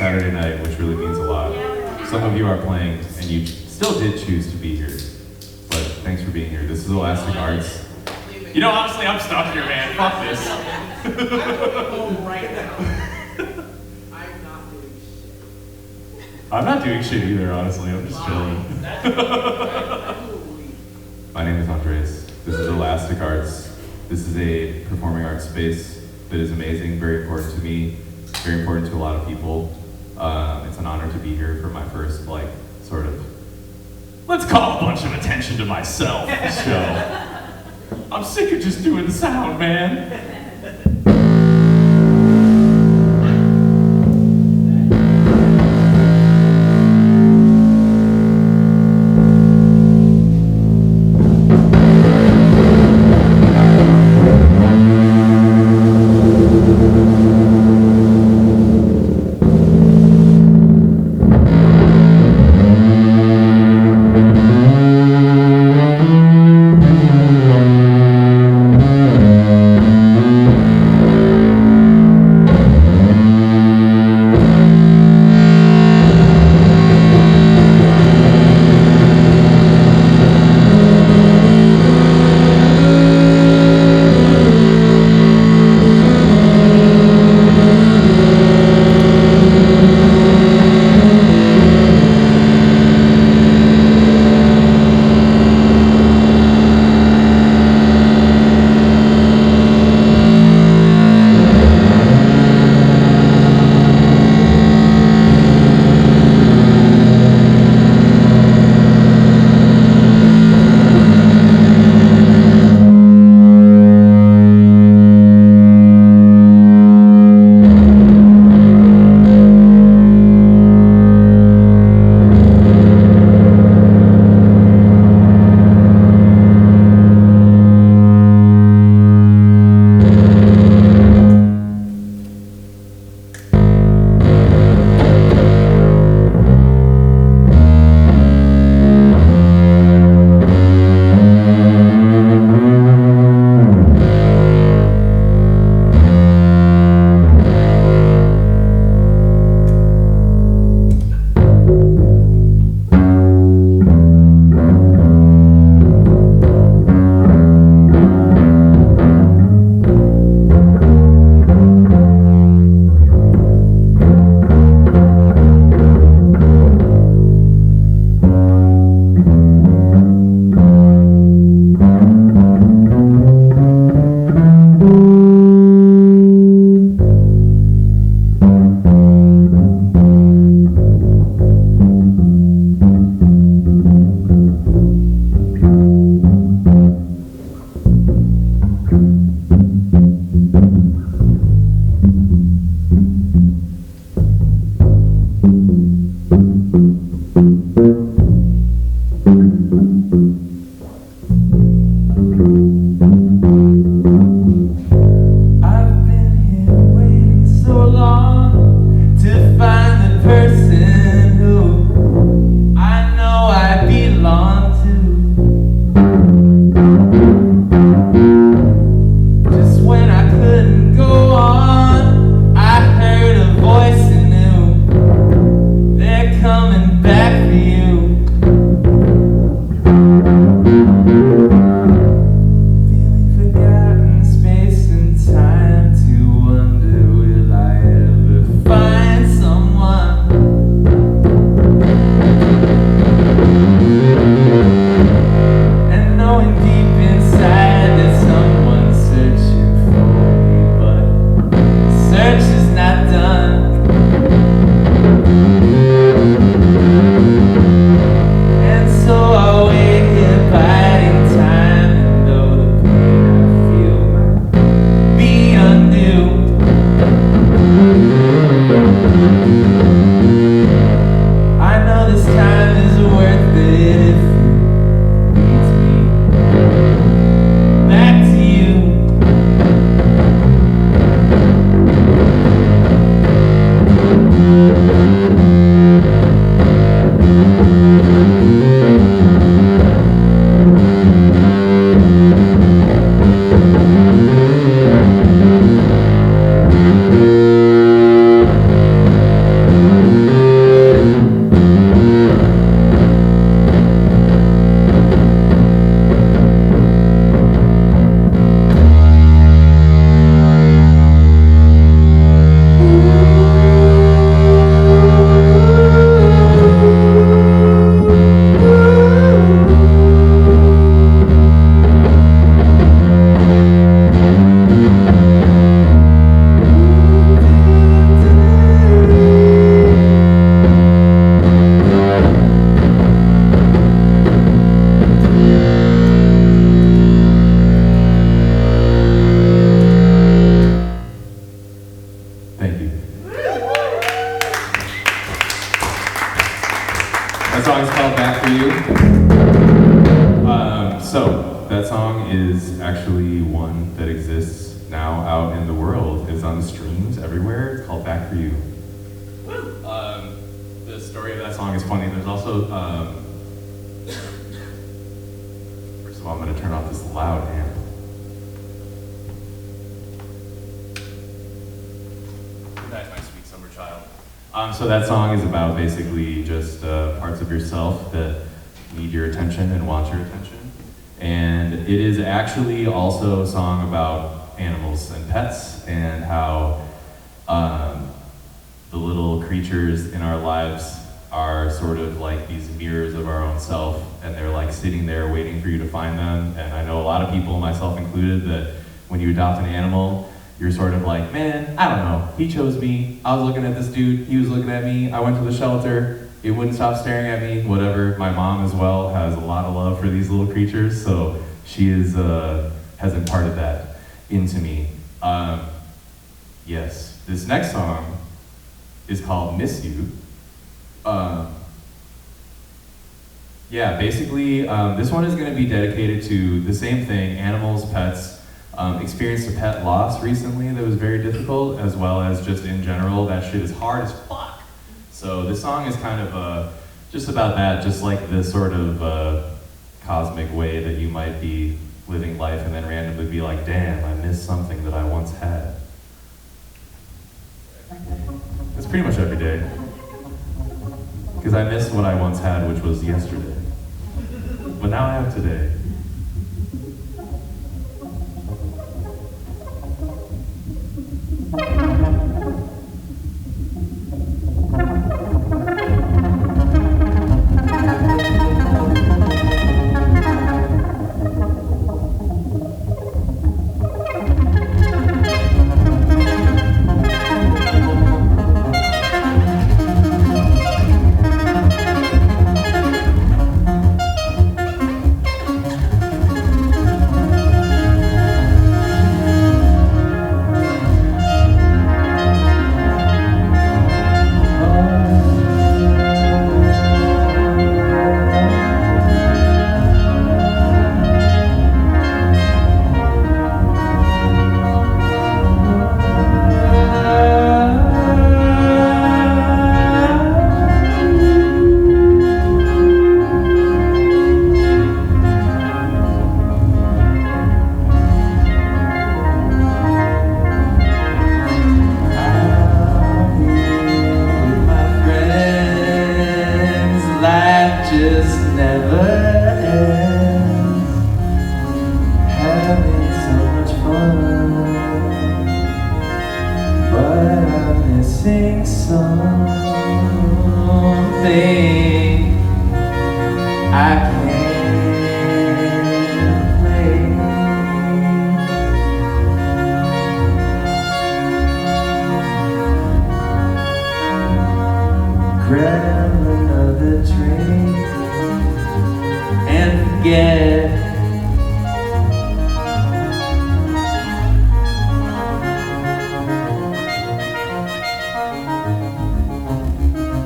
Saturday night, which really means a lot. Some of you are playing, and you still did choose to be here. But thanks for being here. This is Elastic Arts. You know, honestly, I'm stuck here, man. Fuck this. I'm going home right now. I'm not doing shit. I'm not doing shit either, honestly. I'm just chilling. My name is Andrés. This is Elastic Arts. This is a performing arts space that is amazing, very important to me, very important to a lot of people. It's an honor to be here for my first, like, sort of, let's call a bunch of attention to myself show. I'm sick of just doing the sound, man. Back for You. So that song is actually one that exists now out in the world. It's on the streams everywhere. It's called Back for You. The story of that song is funny. There's also, first of all, I'm going to turn off this loud amp. Good night, my sweet summer child. So that song is about basically just parts of yourself that need your attention and want your attention. And it is actually also a song about animals and pets and how the little creatures in our lives are sort of like these mirrors of our own self, and they're like sitting there waiting for you to find them. And I know a lot of people, myself included, that when you adopt an animal, you're sort of like, man, I don't know, he chose me. I was looking at this dude, he was looking at me. I went to the shelter, it wouldn't stop staring at me, whatever. My mom as well has a lot of love for these little creatures, so she is has imparted that into me. Yes, this next song is called Miss You. Yeah, basically, this one is going to be dedicated to the same thing, animals, pets. Experienced a pet loss recently that was very difficult, as well as just in general, that shit is hard as fuck. So this song is kind of just about that, just like the sort of cosmic way that you might be living life and then randomly be like, damn, I missed something that I once had. It's pretty much every day. Because I missed what I once had, which was yesterday. But now I have today.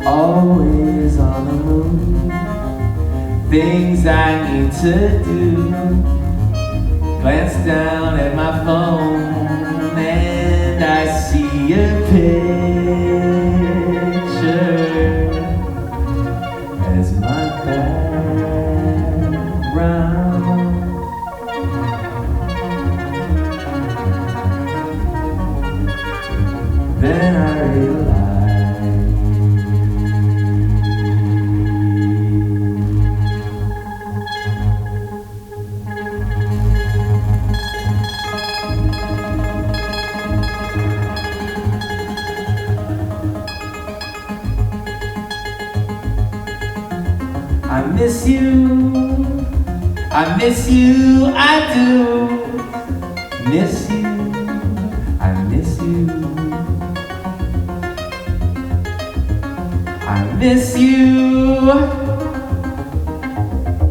Always on the move, things I need to do. Glance down at my phone and I see a picture as my background. Then I realize I miss you, I do. Miss you, I miss you. I miss you,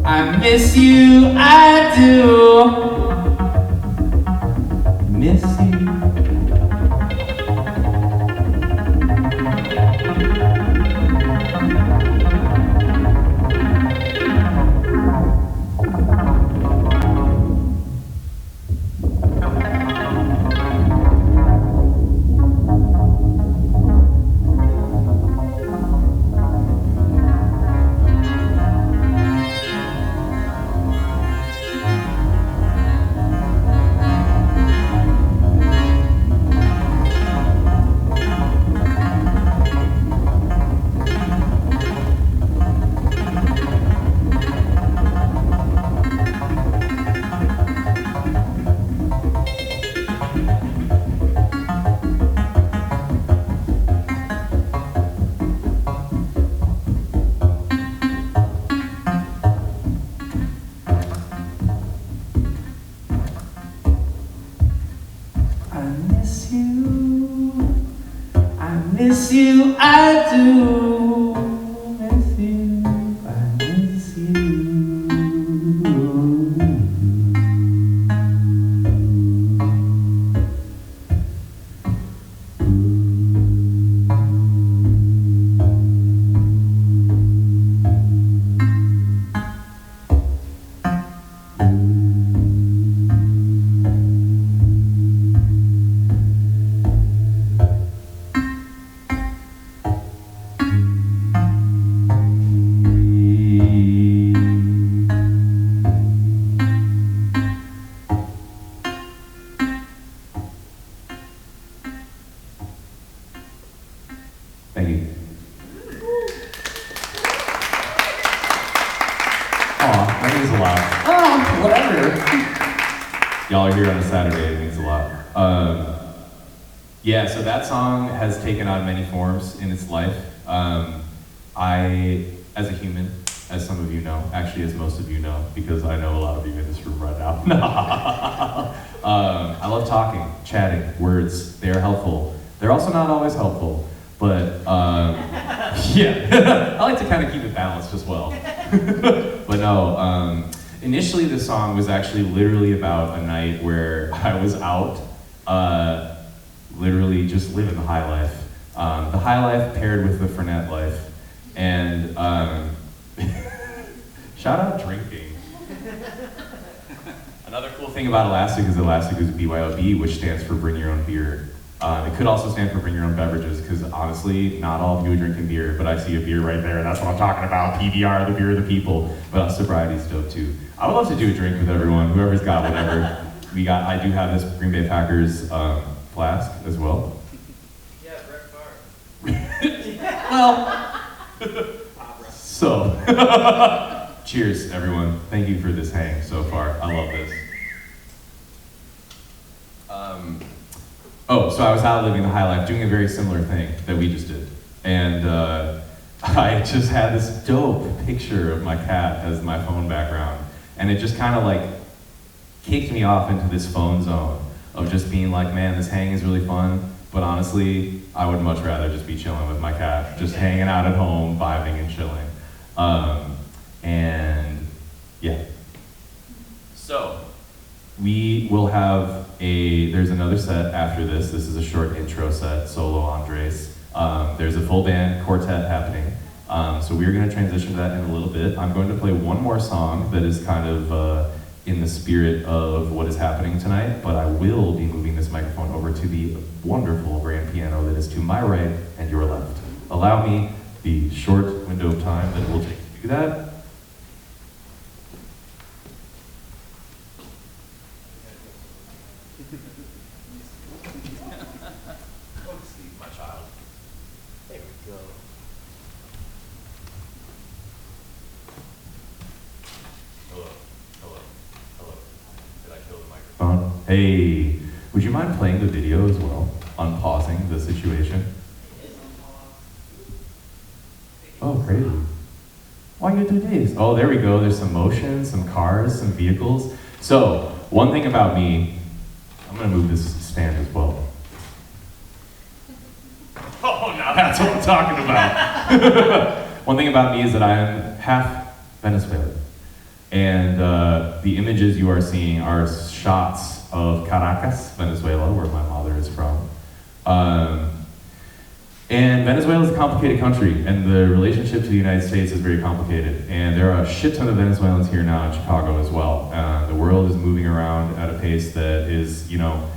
I miss you, I do. Miss you. do miss you. I miss you. Thank you. Aw, that means a lot. Oh, whatever. Y'all are here on a Saturday, it means a lot. Yeah, so that song has taken on many forms in its life. I, as a human, as some of you know, actually as most of you know, because I know a lot of you in this room right now. I love talking, chatting, words, they are helpful. They're also not always helpful. But, yeah, I like to kind of keep it balanced as well. But no, initially this song was actually literally about a night where I was out, literally just living the high life. The high life paired with the frenet life. And shout out drinking. Another cool thing about Elastic is BYOB, which stands for Bring Your Own Beer. It could also stand for Bring Your Own Beverages, because honestly, not all of you are drinking beer, but I see a beer right there. That's what I'm talking about. PBR, the beer of the people. But sobriety's dope too. I would love to do a drink with everyone, whoever's got whatever. I do have this Green Bay Packers flask as well. Yeah, Brett Favre. Well, so, cheers everyone. Thank you for this hang so far. I love this. So I was out living the high life, doing a very similar thing that we just did. And I just had this dope picture of my cat as my phone background. And it just kind of like kicked me off into this phone zone of just being like, man, this hang is really fun. But honestly, I would much rather just be chilling with my cat, just hanging out at home, vibing and chilling. And yeah. So, we will have there's another set after this. This is a short intro set, solo Andrés. There's a full band quartet happening. So we're gonna transition to that in a little bit. I'm going to play one more song that is kind of in the spirit of what is happening tonight, but I will be moving this microphone over to the wonderful grand piano that is to my right and your left. Allow me the short window of time that it will take to do that. Go to sleep, my child. There we go. Hello. Did I kill the microphone? Hey, would you mind playing the video as well? Unpausing the situation? Oh, crazy. Why you do this? Oh, there we go. There's some motion, some cars, some vehicles. So, one thing about me, I'm gonna move this stand as well. Oh, now that's what I'm talking about. One thing about me is that I am half Venezuelan. And the images you are seeing are shots of Caracas, Venezuela, where my mother is from. And Venezuela is a complicated country, and the relationship to the United States is very complicated. And there are a shit ton of Venezuelans here now in Chicago as well. The world is moving around at a pace that is, you know,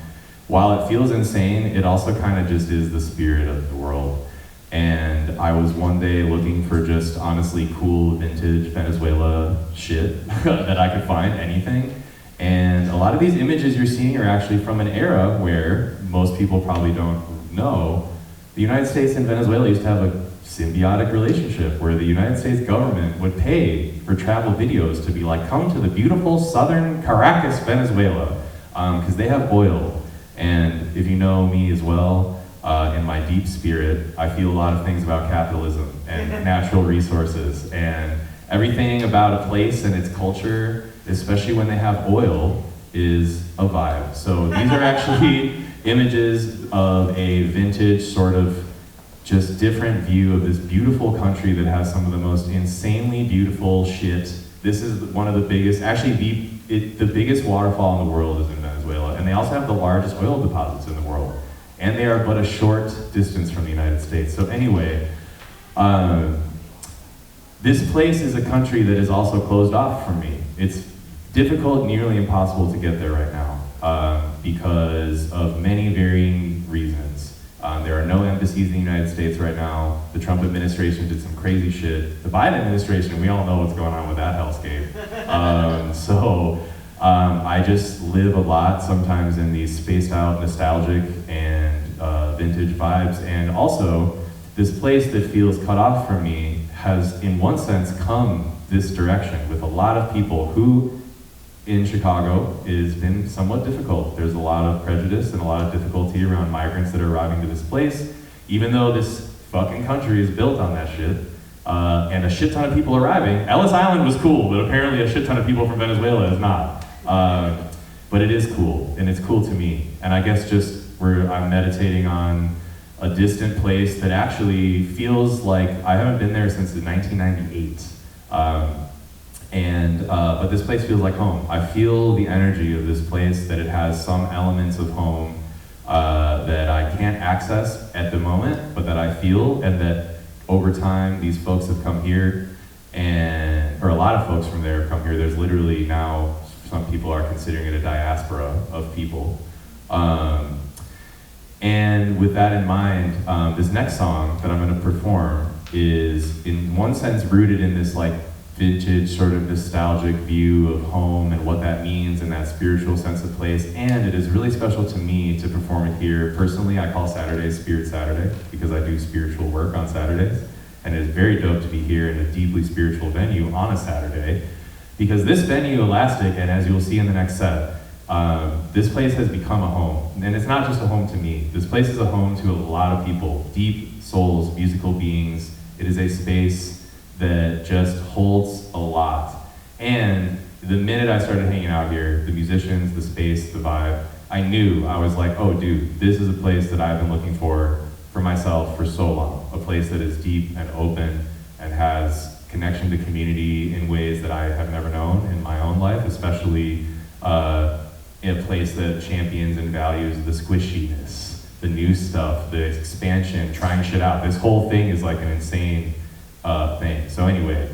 while it feels insane, it also kind of just is the spirit of the world. And I was one day looking for just honestly cool vintage Venezuela shit that I could find, anything. And a lot of these images you're seeing are actually from an era where most people probably don't know. The United States and Venezuela used to have a symbiotic relationship where the United States government would pay for travel videos to be like, come to the beautiful southern Caracas, Venezuela, because they have oil. And if you know me as well, in my deep spirit, I feel a lot of things about capitalism and natural resources, and everything about a place and its culture, especially when they have oil, is a vibe. So these are actually images of a vintage sort of just different view of this beautiful country that has some of the most insanely beautiful shit. This is one of the biggest, actually the biggest waterfall in the world is in Venezuela, and they also have the largest oil deposits in the world. And they are but a short distance from the United States. So anyway, this place is a country that is also closed off from me. It's difficult, nearly impossible to get there right now because of many varying reasons. There are no embassies in the United States right now. The Trump administration did some crazy shit. The Biden administration, we all know what's going on with that hellscape. I just live a lot sometimes in these spaced out, nostalgic, and vintage vibes. And also, this place that feels cut off from me has, in one sense, come this direction with a lot of people who, in Chicago, has been somewhat difficult. There's a lot of prejudice and a lot of difficulty around migrants that are arriving to this place, even though this fucking country is built on that shit. And a shit ton of people arriving. Ellis Island was cool, but apparently a shit ton of people from Venezuela is not. But it is cool, and it's cool to me. And I guess just I'm meditating on a distant place that actually feels like I haven't been there since 1998. But this place feels like home. I feel the energy of this place, that it has some elements of home that I can't access at the moment, but that I feel, and that over time these folks have come here, or a lot of folks from there have come here. There's literally now, some people are considering it a diaspora of people. And with that in mind, this next song that I'm gonna perform is in one sense rooted in this like vintage sort of nostalgic view of home and what that means and that spiritual sense of place. And it is really special to me to perform it here. Personally, I call Saturdays Spirit Saturday because I do spiritual work on Saturdays. And it is very dope to be here in a deeply spiritual venue on a Saturday, because this venue, Elastic, and as you'll see in the next set, this place has become a home. And it's not just a home to me. This place is a home to a lot of people, deep souls, musical beings. It is a space that just holds a lot. And the minute I started hanging out here, the musicians, the space, the vibe, I knew, I was like, oh dude, this is a place that I've been looking for myself for so long. A place that is deep and open and has connection to community in ways that I have never known in my own life, especially in a place that champions and values the squishiness, the new stuff, the expansion, trying shit out. This whole thing is like an insane thing. So anyway,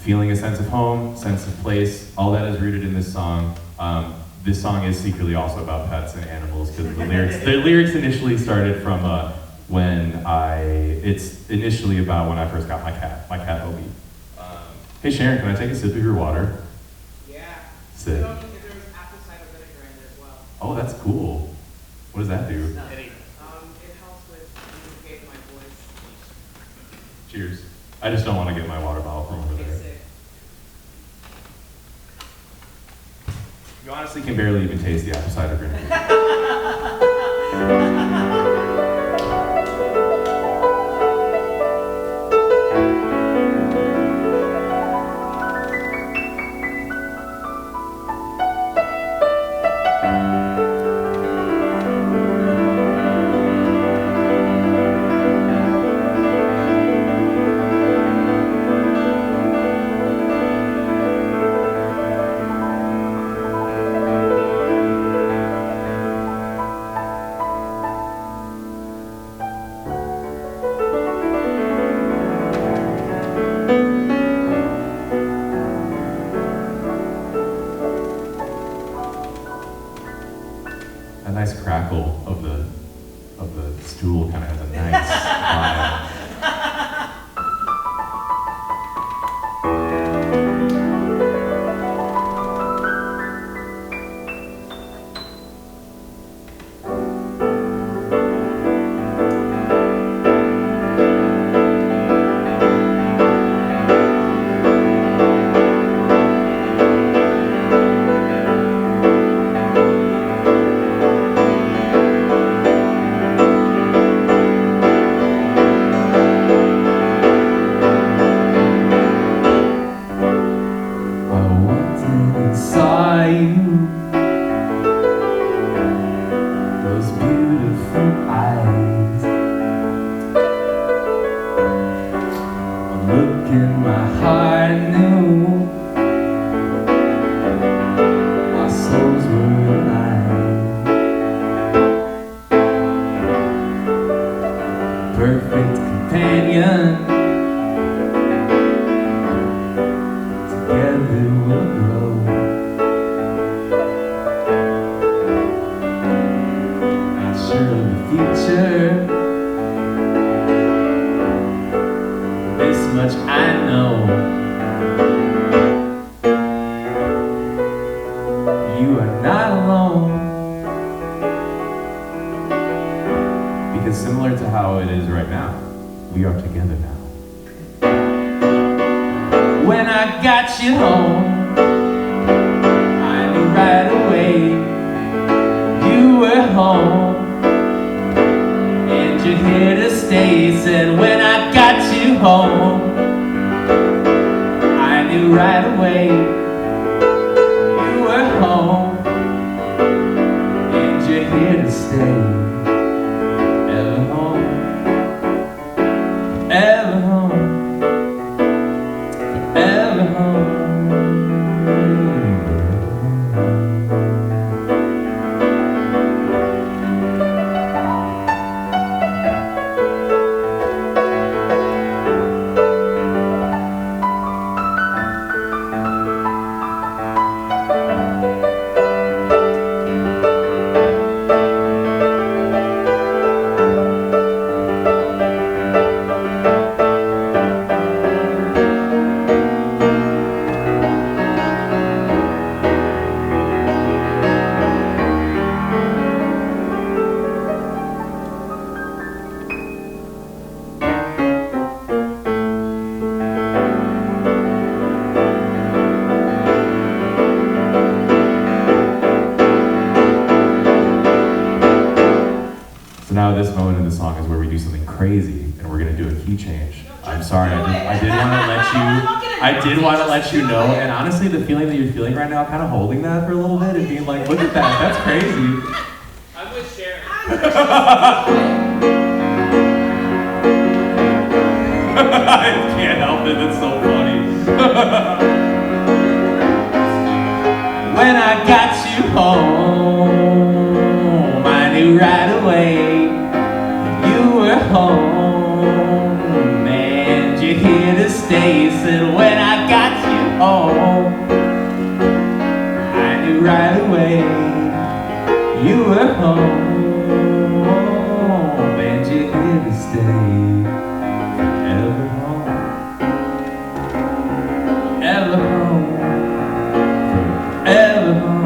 feeling a sense of home, sense of place, all that is rooted in this song. This song is secretly also about pets and animals, because the lyrics initially started from it's initially about when I first got my cat Obi. Hey Sharon, can I take a sip of your water? Yeah. Sick. There's apple cider vinegar in there as well. Oh, that's cool. What does that do? It helps with communicate my voice. Cheers. I just don't want to get my water bottle from over there. It's sick. You honestly can barely even taste the apple cider vinegar. A nice crackle of the stool kind of has a nice vibe. it will grow. Not sure of the future. This much I know. You are not alone. Because similar to how it is right now, we are together now. When I got you home, I knew right away you were home, and you're here to stay. Said when I got you home, I knew right away you were home, and you're here to stay. Ever home, ever home. Ever home. So now this moment in the song is where we do something crazy, and we're gonna do a key change. I'm sorry, I did want to let you know, and honestly, the feeling that you're feeling right now, kind of holding that for a little bit and being like, look at that, that's crazy. I'm with Sharon. I can't help it, it's so funny. When I got you home, I knew right away you were home, and you're here to stay. Said when I got you home, I knew right away you were home, and you're here to stay. Ever home, ever home, ever home.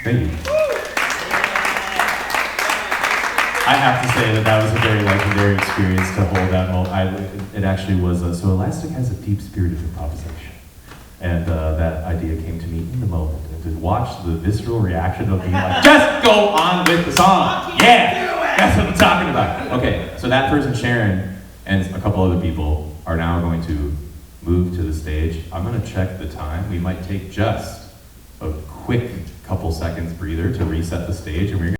Thank you. I have to say that was a very legendary experience to hold that moment. It actually was. So Elastic has a deep spirit of improvisation. And that idea came to me in the moment. And to watch the visceral reaction of being like, just go on with the song. Yeah, that's what I'm talking about. Okay, so that person, Sharon, and a couple other people are now going to move to the stage. I'm going to check the time. We might take just a quick couple seconds breather to reset the stage, and we're going